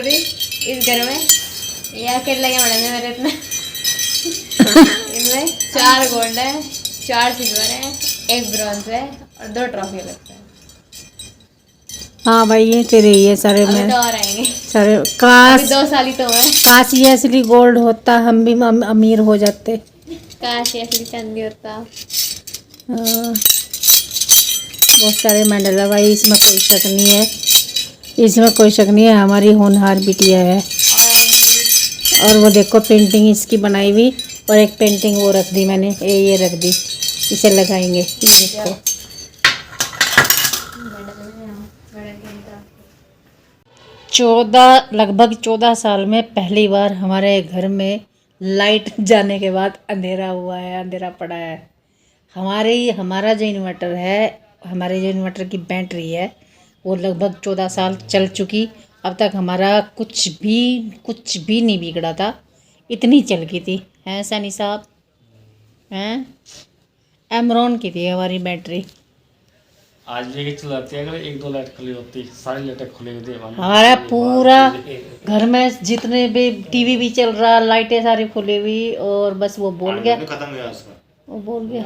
कर दी इस घर में। ये अकेले लगे बड़े मेरे इतने इनमें 4 गोल्ड है, 4 सिल्वर है, 1 ब्रॉन्ज है और 2 ट्रॉफी लगता है। हाँ भाई ये तेरे ही है सारे अभी में तो और आएंगे, सारे। अभी काश 2 साल ही तो हुए। काश ये असली गोल्ड होता, हम भी अमीर हो जाते। काश ये असली चांदी होता। बहुत सारे मेडल है भाई, इसमें कोई शक नहीं है, इसमें कोई शक नहीं है, हमारी होनहार बिटिया है। और वो देखो पेंटिंग इसकी बनाई हुई, और एक पेंटिंग वो रख दी मैंने, ये रख दी, इसे लगाएंगे। ये देखो लगभग 14 साल में पहली बार हमारे घर में लाइट जाने के बाद अंधेरा हुआ है, अंधेरा पड़ा है। हमारा जो इन्वर्टर है, हमारे जो इन्वर्टर की बैटरी है वो लगभग 14 साल चल चुकी। अब तक हमारा कुछ भी नहीं बिगड़ा था, इतनी चल गई थी। हैं सनी साहब, हैं एमरॉन की थी हमारी बैटरी। आज भी चलाती है, अगर 1-2 लाइट खुली होती, सारी लाइटें खुली होती। हमारा पूरा घर में जितने भी टीवी भी चल रहा, लाइटें सारी खुली हुई, और बस वो बोल गया, खत्म हो गया उसका, वो बोल गया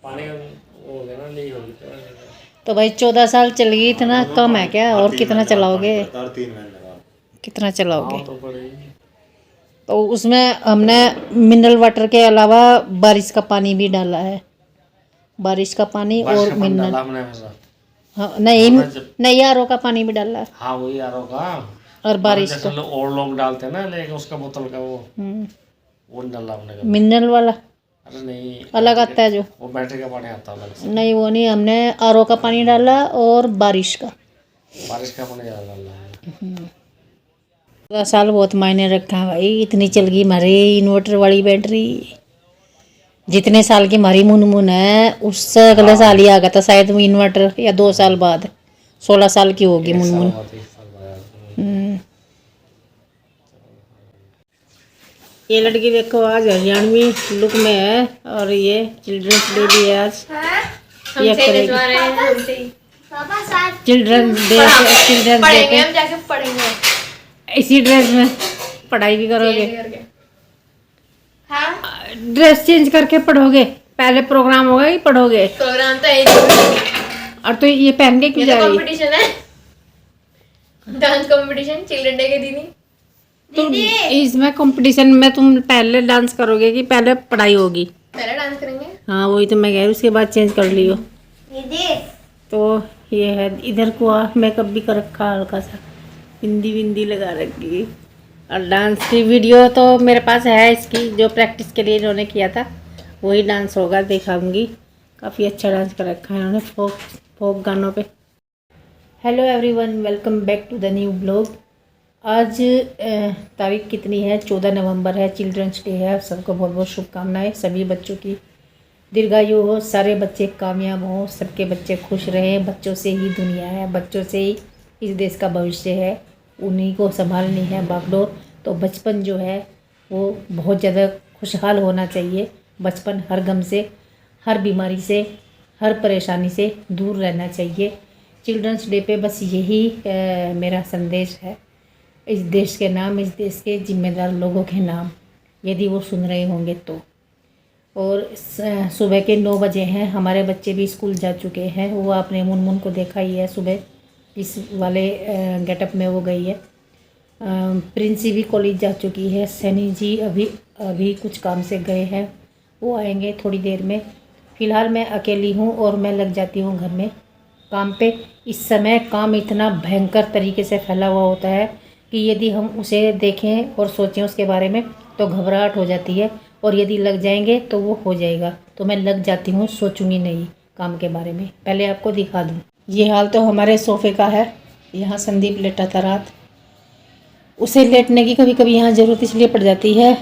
पानी हो गया ना, लीक हो गया। तो भाई 14 साल चल गई, इतना कम है क्या? और कितना चलाओगे, कितना चलाओगे? तो उसमें हमने मिनरल वाटर के अलावा बारिश का पानी भी डाला है, बारिश का पानी और मिनरल। हाँ नहीं आरओ का पानी भी डाला है। हाँ वही आरओ का, और बारिश का और लोग डालते हैं ना, लेकिन उसका बोतल का वो नहीं डाला हमने। मिनरल वाला अरे नहीं, अलग आता है जो, वो बैटरी का पानी आता है अलग से। नहीं वो नहीं, हमने आरओ का पानी डाला और बारिश का पानी ज़्यादा डाला। 14 साल बहुत मायने रखा है भाई, इतनी चल गई हमारी इन्वर्टर वाली बैटरी। जितने साल की हमारी मुनमुन है, उससे अगले साल ही आ गया था शायद वो इन्वर्टर, या 2 साल बाद 16 साल की होगी मुनमुन। ये लड़की देखो आज हरियाणवी लुक में है, और ये चिल्ड्रंस डे भी है आज। ये चिल्ड्रंस डे हम जाके पढ़ेंगे इसी ड्रेस में पढ़ाई भी करोगे? ड्रेस चेंज करके पढ़ोगे? पहले प्रोग्राम होगा कि पढ़ोगे? प्रोग्राम तो है, और तो ये पहन के क्यों जा रही है? कंपटीशन है, डांस कंपटीशन चिल्ड्रन डे के दिन ही। तो इसमें कंपटीशन में तुम पहले डांस करोगे कि पहले पढ़ाई होगी? पहले डांस करेंगे। हाँ वही तो मैं कह रही हूँ, उसके बाद चेंज कर लियो। तो ये है, इधर को मेकअप भी कर रखा हल्का सा, बिंदी बिंदी लगा रखी। और डांस की वीडियो तो मेरे पास है इसकी, जो प्रैक्टिस के लिए इन्होंने किया था वही डांस होगा, दिखाऊंगी। काफ़ी अच्छा डांस कर रखा है इन्होंने फोक गानों पे। Hello everyone, welcome back to the new blog. आज तारीख कितनी है? 14 नवंबर है, चिल्ड्रंस डे है। सबको बहुत बहुत शुभकामनाएं। सभी बच्चों की दीर्घायु हो, सारे बच्चे कामयाब हों, सबके बच्चे खुश रहें। बच्चों से ही दुनिया है, बच्चों से ही इस देश का भविष्य है, उन्हीं को संभालनी है बागडोर। तो बचपन जो है वो बहुत ज़्यादा खुशहाल होना चाहिए। बचपन हर गम से, हर बीमारी से, हर परेशानी से दूर रहना चाहिए। चिल्ड्रंस डे पे बस यही मेरा संदेश है, इस देश के नाम, इस देश के जिम्मेदार लोगों के नाम, यदि वो सुन रहे होंगे तो। और सुबह के 9 बजे हैं, हमारे बच्चे भी स्कूल जा चुके हैं। वो आपने मुनमुन को देखा ही है, सुबह इस वाले गेटअप में वो गई है। प्रिंसी भी कॉलेज जा चुकी है। सनी जी अभी कुछ काम से गए हैं, वो आएंगे थोड़ी देर में। फ़िलहाल मैं अकेली हूँ और मैं लग जाती हूँ घर में काम पे। इस समय काम इतना भयंकर तरीके से फैला हुआ होता है कि यदि हम उसे देखें और सोचें उसके बारे में तो घबराहट हो जाती है, और यदि लग जाएंगे तो वो हो जाएगा। तो मैं लग जाती हूँ, सोचूंगी नहीं काम के बारे में। पहले आपको दिखा दूँ, ये हाल तो हमारे सोफ़े का है। यहाँ संदीप लेटा था रात, उसे लेटने की कभी कभी यहाँ ज़रूरत इसलिए पड़ जाती है।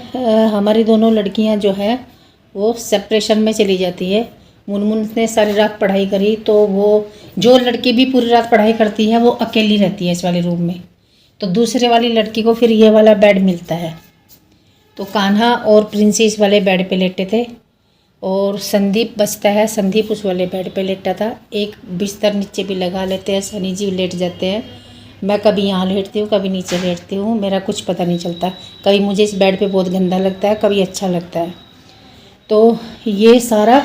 हमारी दोनों लड़कियाँ जो हैं वो सेपरेशन में चली जाती है। मुनमुन ने सारी रात पढ़ाई करी, तो वो जो लड़की भी पूरी रात पढ़ाई करती है वो अकेली रहती है इस वाले रूम में। तो दूसरे वाली लड़की को फिर ये वाला बेड मिलता है। तो कान्हा और प्रिंसी इस वाले बेड पे लेटे थे, और संदीप बचता है, संदीप उस वाले बेड पे लेटा था। एक बिस्तर नीचे भी लगा लेते हैं, सनी जी लेट जाते हैं। मैं कभी यहाँ लेटती हूँ, कभी नीचे लेटती हूँ, मेरा कुछ पता नहीं चलता। कभी मुझे इस बेड पे बहुत गंदा लगता है, कभी अच्छा लगता है। तो ये सारा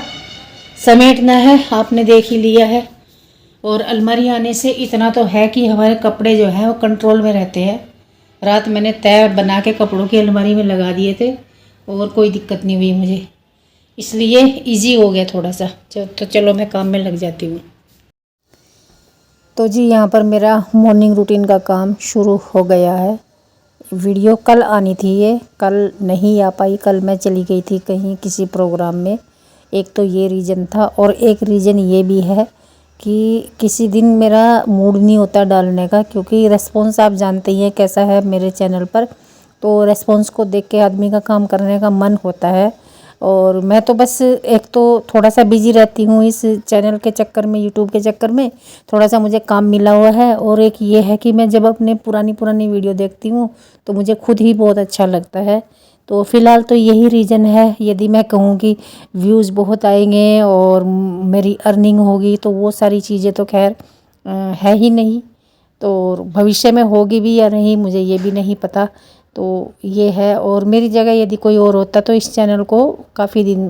समेटना है, आपने देख ही लिया है। और अलमारी आने से इतना तो है कि हमारे कपड़े जो हैं वो कंट्रोल में रहते हैं। रात मैंने तय बना के कपड़ों की अलमारी में लगा दिए थे और कोई दिक्कत नहीं हुई मुझे, इसलिए इजी हो गया थोड़ा सा। तो चलो मैं काम में लग जाती हूँ। तो जी यहाँ पर मेरा मॉर्निंग रूटीन का काम शुरू हो गया है। वीडियो कल आनी थी, ये कल नहीं आ पाई। कल मैं चली गई थी कहीं किसी प्रोग्राम में। एक तो ये रीज़न था और एक रीज़न ये भी है कि किसी दिन मेरा मूड नहीं होता डालने का, क्योंकि रेस्पॉन्स आप जानते ही हैं कैसा है मेरे चैनल पर। तो रेस्पॉन्स को देख के आदमी का काम करने का मन होता है। और मैं तो बस एक तो थोड़ा सा बिजी रहती हूँ इस चैनल के चक्कर में, यूट्यूब के चक्कर में थोड़ा सा मुझे काम मिला हुआ है। और एक ये है कि मैं जब अपने पुरानी वीडियो देखती हूँ तो मुझे खुद ही बहुत अच्छा लगता है। तो फ़िलहाल तो यही रीज़न है। यदि मैं कहूँ कि व्यूज़ बहुत आएंगे और मेरी अर्निंग होगी तो वो सारी चीज़ें तो खैर है ही नहीं। तो भविष्य में होगी भी या नहीं मुझे ये भी नहीं पता। तो ये है। और मेरी जगह यदि कोई और होता तो इस चैनल को काफ़ी दिन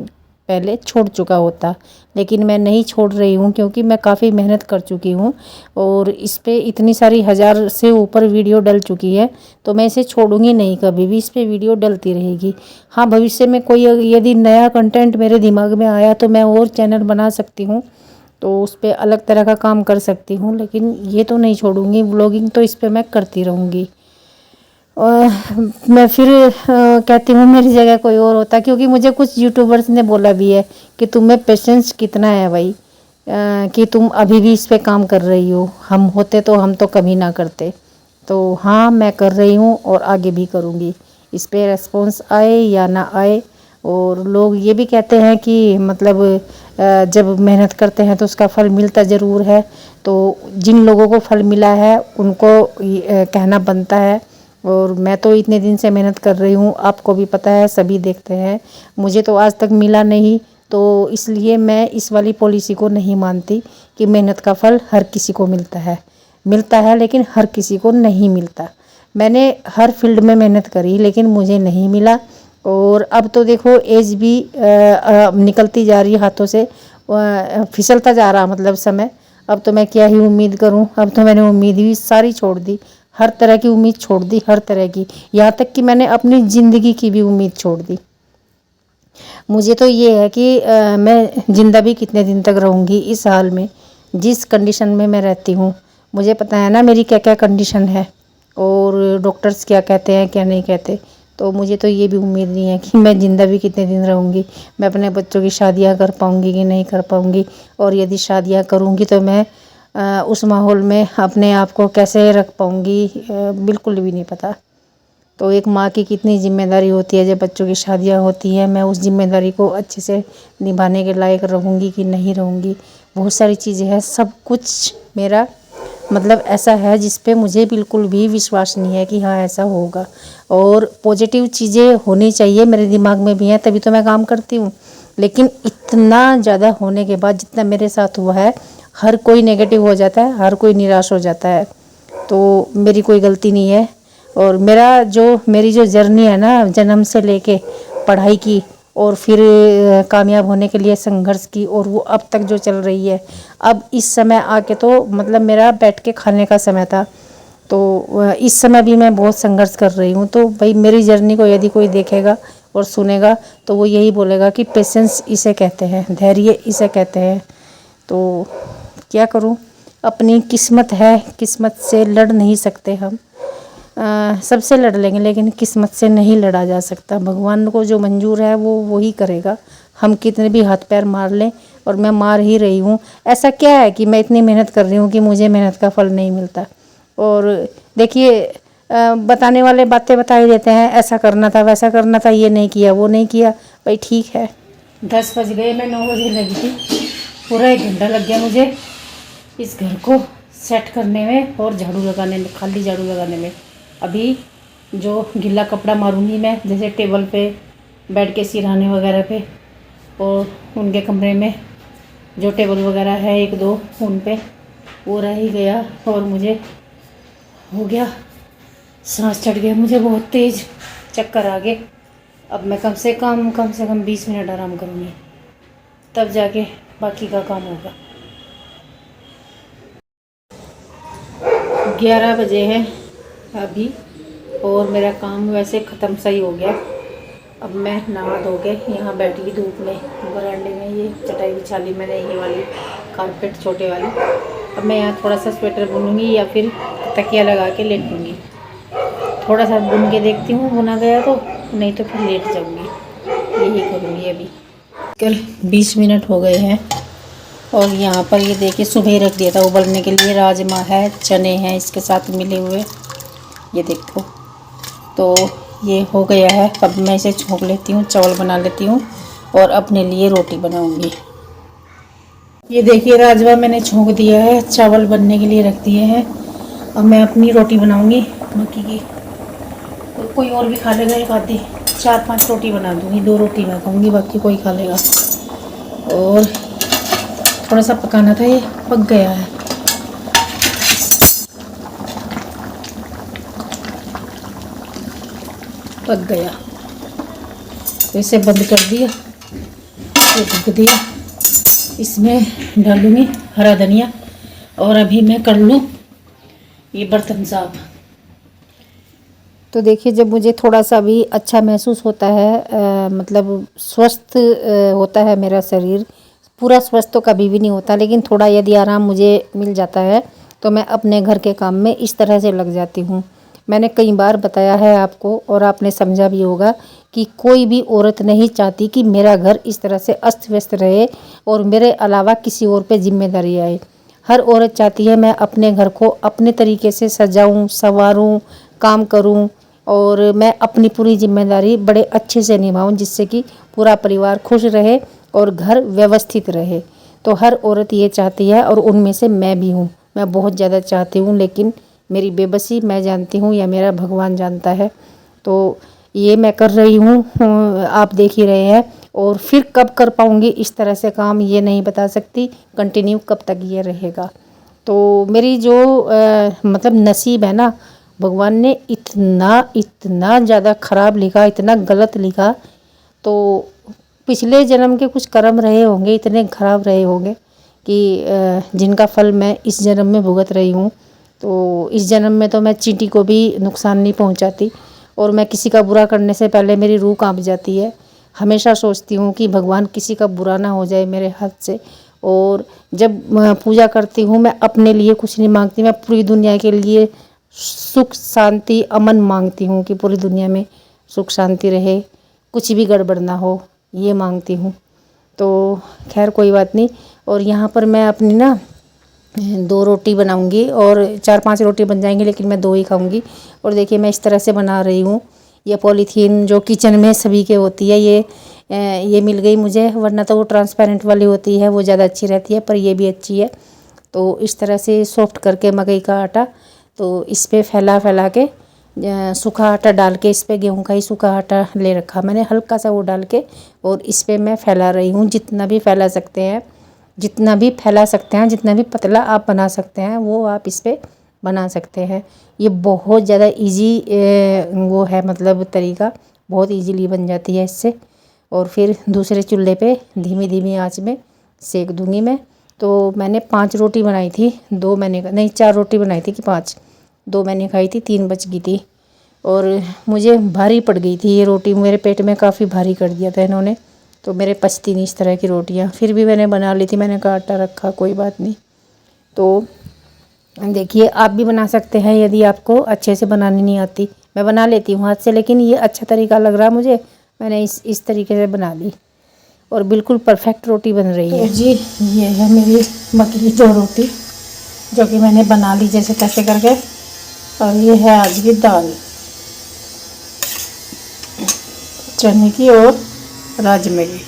पहले छोड़ चुका होता, लेकिन मैं नहीं छोड़ रही हूँ क्योंकि मैं काफ़ी मेहनत कर चुकी हूँ और इस पे इतनी सारी 1000 से ऊपर वीडियो डल चुकी है। तो मैं इसे छोड़ूंगी नहीं, कभी भी इस पे वीडियो डलती रहेगी। हाँ, भविष्य में कोई यदि नया कंटेंट मेरे दिमाग में आया तो मैं और चैनल बना सकती हूँ, तो उस पर अलग तरह का काम कर सकती हूँ, लेकिन ये तो नहीं छोड़ूंगी। व्लॉगिंग तो इस पर मैं करती रहूँगी। और मैं फिर कहती हूँ मेरी जगह कोई और होता, क्योंकि मुझे कुछ यूट्यूबर्स ने बोला भी है कि तुम्हें पेशेंस कितना है भाई, कि तुम अभी भी इस पे काम कर रही हो। हम होते तो हम तो कभी ना करते। तो हाँ, मैं कर रही हूँ और आगे भी करूँगी, इस पे रेस्पॉन्स आए या ना आए। और लोग ये भी कहते हैं कि मतलब जब मेहनत करते हैं तो उसका फल मिलता ज़रूर है। तो जिन लोगों को फल मिला है उनको कहना बनता है। और मैं तो इतने दिन से मेहनत कर रही हूँ, आपको भी पता है, सभी देखते हैं। मुझे तो आज तक मिला नहीं, तो इसलिए मैं इस वाली पॉलिसी को नहीं मानती कि मेहनत का फल हर किसी को मिलता है लेकिन हर किसी को नहीं मिलता। मैंने हर फील्ड में मेहनत करी लेकिन मुझे नहीं मिला। और अब तो देखो एज भी निकलती जा रही है हाथों से, फिसलता जा रहा मतलब समय। अब तो मैं क्या ही उम्मीद करूं। अब तो मैंने उम्मीद भी सारी छोड़ दी, हर तरह की उम्मीद छोड़ दी, हर तरह की, यहाँ तक कि मैंने अपनी ज़िंदगी की भी उम्मीद छोड़ दी। मुझे तो ये है कि मैं ज़िंदा भी कितने दिन तक रहूँगी इस हाल में, जिस कंडीशन में मैं रहती हूँ। मुझे पता है ना मेरी क्या क्या कंडीशन है और डॉक्टर्स क्या कहते हैं क्या नहीं कहते। तो मुझे तो ये भी उम्मीद नहीं है कि मैं ज़िंदा भी कितने दिन रहूँगी, मैं अपने बच्चों की शादियाँ कर पाऊँगी कि नहीं कर पाऊँगी। और यदि शादियाँ करूँगी तो मैं उस माहौल में अपने आप को कैसे रख पाऊँगी, बिल्कुल भी नहीं पता। तो एक माँ की कितनी जिम्मेदारी होती है जब बच्चों की शादियाँ होती हैं। मैं उस जिम्मेदारी को अच्छे से निभाने के लायक रहूँगी कि नहीं रहूँगी, बहुत सारी चीज़ें हैं। सब कुछ मेरा मतलब ऐसा है जिस पे मुझे बिल्कुल भी विश्वास नहीं है कि हाँ ऐसा होगा। और पॉजिटिव चीज़ें होनी चाहिए, मेरे दिमाग में भी हैं, तभी तो मैं काम करती हूँ। लेकिन इतना ज़्यादा होने के बाद जितना मेरे साथ हुआ है, हर कोई नेगेटिव हो जाता है, हर कोई निराश हो जाता है। तो मेरी कोई गलती नहीं है। और मेरी जो जर्नी है ना, जन्म से लेके पढ़ाई की और फिर कामयाब होने के लिए संघर्ष की, और वो अब तक जो चल रही है, अब इस समय आके तो मतलब मेरा बैठ के खाने का समय था। तो इस समय भी मैं बहुत संघर्ष कर रही हूँ। तो भाई मेरी जर्नी को यदि कोई देखेगा और सुनेगा तो वो यही बोलेगा कि पेशेंस इसे कहते हैं, धैर्य इसे कहते हैं। तो क्या करूँ, अपनी किस्मत है, किस्मत से लड़ नहीं सकते हम। सबसे लड़ लेंगे लेकिन किस्मत से नहीं लड़ा जा सकता। भगवान को जो मंजूर है वो वही करेगा, हम कितने भी हाथ पैर मार लें, और मैं मार ही रही हूँ। ऐसा क्या है कि मैं इतनी मेहनत कर रही हूँ कि मुझे मेहनत का फल नहीं मिलता। और देखिए बताने वाले बातें बता ही देते हैं, ऐसा करना था वैसा करना था, ये नहीं किया वो नहीं किया। भाई ठीक है, 10 बज गए, मैं 9 बजे लगी थी। पूरा 1 घंटा लग गया मुझे इस घर को सेट करने में और झाड़ू लगाने में, खाली झाड़ू लगाने में। अभी जो गीला कपड़ा मारूंगी मैं, जैसे टेबल पे, बेड के सिरहाने वगैरह पे, और उनके कमरे में जो टेबल वगैरह है 1-2 उन पे, वो रह ही गया। और मुझे हो गया, सांस चढ़ गया मुझे बहुत तेज़, चक्कर आ गए। अब मैं कम से कम 20 मिनट आराम करूँगी, तब जाके बाकी का काम होगा। 11 बजे हैं अभी और मेरा काम वैसे ख़त्म सा ही हो गया। अब मैं नहा धो के यहाँ बैठी हुई धूप में बरामदे में, ये चटाई बिछा ली मैंने, ये वाली कारपेट छोटे वाली। अब मैं यहाँ थोड़ा सा स्वेटर बुनूँगी या फिर तकिया लगा के लेटूँगी। थोड़ा सा बुन के देखती हूँ, बुना गया तो, नहीं तो फिर लेट जाऊँगी, यही करूँगी। अभी कल 20 मिनट हो गए हैं और यहाँ पर ये देखिए सुबह रख दिया था उबलने के लिए। राजमा है, चने हैं इसके साथ मिले हुए, ये देखो। तो ये हो गया है, अब मैं इसे छोंक लेती हूँ, चावल बना लेती हूँ और अपने लिए रोटी बनाऊँगी। ये देखिए राजमा मैंने छोंक दिया है, चावल बनने के लिए रख दिए हैं। अब मैं अपनी रोटी बनाऊँगी, मक्की की। तो कोई और भी खा लेगा, एक आधी 4-5 रोटी बना दूँगी, 2 रोटी मैं खाऊँगी, बाकी कोई खा लेगा। और थोड़ा सा पकाना था, ये पक गया है। पक गया तो इसे बंद कर दिया, ये ढक दिया। इसमें डालूँगी हरा धनिया और अभी मैं कर लूँ ये बर्तन साफ। तो देखिए जब मुझे थोड़ा सा भी अच्छा महसूस होता है, मतलब स्वस्थ होता है मेरा शरीर, पूरा स्वस्थ तो कभी भी नहीं होता, लेकिन थोड़ा यदि आराम मुझे मिल जाता है तो मैं अपने घर के काम में इस तरह से लग जाती हूँ। मैंने कई बार बताया है आपको और आपने समझा भी होगा कि कोई भी औरत नहीं चाहती कि मेरा घर इस तरह से अस्त व्यस्त रहे और मेरे अलावा किसी और पे जिम्मेदारी आए। हर औरत चाहती है मैं अपने घर को अपने तरीके से सजाऊं, संवारूं, काम करूं और मैं अपनी पूरी जिम्मेदारी बड़े अच्छे से निभाऊं, जिससे कि पूरा परिवार खुश रहे और घर व्यवस्थित रहे। तो हर औरत ये चाहती है और उनमें से मैं भी हूँ। मैं बहुत ज़्यादा चाहती हूँ, लेकिन मेरी बेबसी मैं जानती हूँ या मेरा भगवान जानता है। तो ये मैं कर रही हूँ, आप देख ही रहे हैं। और फिर कब कर पाऊँगी इस तरह से काम ये नहीं बता सकती, कंटिन्यू कब तक ये रहेगा। तो मेरी जो मतलब नसीब है ना, भगवान ने इतना ज़्यादा ख़राब लिखा, इतना गलत लिखा। तो पिछले जन्म के कुछ कर्म रहे होंगे, इतने ख़राब रहे होंगे कि जिनका फल मैं इस जन्म में भुगत रही हूँ। तो इस जन्म में तो मैं चींटी को भी नुकसान नहीं पहुँचाती और मैं किसी का बुरा करने से पहले मेरी रूह कांप जाती है। हमेशा सोचती हूँ कि भगवान किसी का बुरा ना हो जाए मेरे हाथ से। और जब पूजा करती हूँ मैं अपने लिए कुछ नहीं मांगती, मैं पूरी दुनिया के लिए सुख शांति अमन मांगती हूँ कि पूरी दुनिया में सुख शांति रहे, कुछ भी गड़बड़ ना हो, ये मांगती हूँ। तो खैर कोई बात नहीं। और यहाँ पर मैं अपनी ना 2 रोटी बनाऊंगी और 4-5 रोटी बन जाएंगी, लेकिन मैं 2 ही खाऊंगी। और देखिए मैं इस तरह से बना रही हूँ। ये पॉलीथीन जो किचन में सभी के होती है, ये मिल गई मुझे, वरना तो वो ट्रांसपेरेंट वाली होती है, वो ज़्यादा अच्छी रहती है, पर ये भी अच्छी है। तो इस तरह से सॉफ्ट करके मकई का आटा, तो इस पर फैला के सूखा आटा डाल के, इस पर गेहूं का ही सूखा आटा ले रखा मैंने, हल्का सा वो डाल के, और इस पर मैं फैला रही हूँ। जितना भी फैला सकते हैं, जितना भी पतला आप बना सकते हैं वो आप इस पर बना सकते हैं। ये बहुत ज़्यादा इजी वो है, मतलब तरीका, बहुत इजीली बन जाती है इससे। और फिर दूसरे चूल्हे पे धीमी आंच में सेक दूंगी मैं। तो मैंने 5 रोटी बनाई थी, 2 मैंने नहीं 4 रोटी बनाई थी कि 5, 2 मैंने खाई थी, 3 बच गई थी। और मुझे भारी पड़ गई थी ये रोटी, मेरे पेट में काफ़ी भारी कर दिया था इन्होंने, तो मेरे पचती नहीं इस तरह की रोटियां। फिर भी मैंने बना ली थी, मैंने कहा आटा रखा, कोई बात नहीं। तो देखिए आप भी बना सकते हैं यदि आपको अच्छे से बनानी नहीं आती। मैं बना लेती हूँ हाथ से, लेकिन ये अच्छा तरीका लग रहा मुझे, मैंने इस तरीके से बना ली और बिल्कुल परफेक्ट रोटी बन रही है। तो जी ये है मेरी मक्की की 2 रोटी जो कि मैंने बना ली जैसे तैसे करके। और ये है आज की दाल, चने की और राजमे की।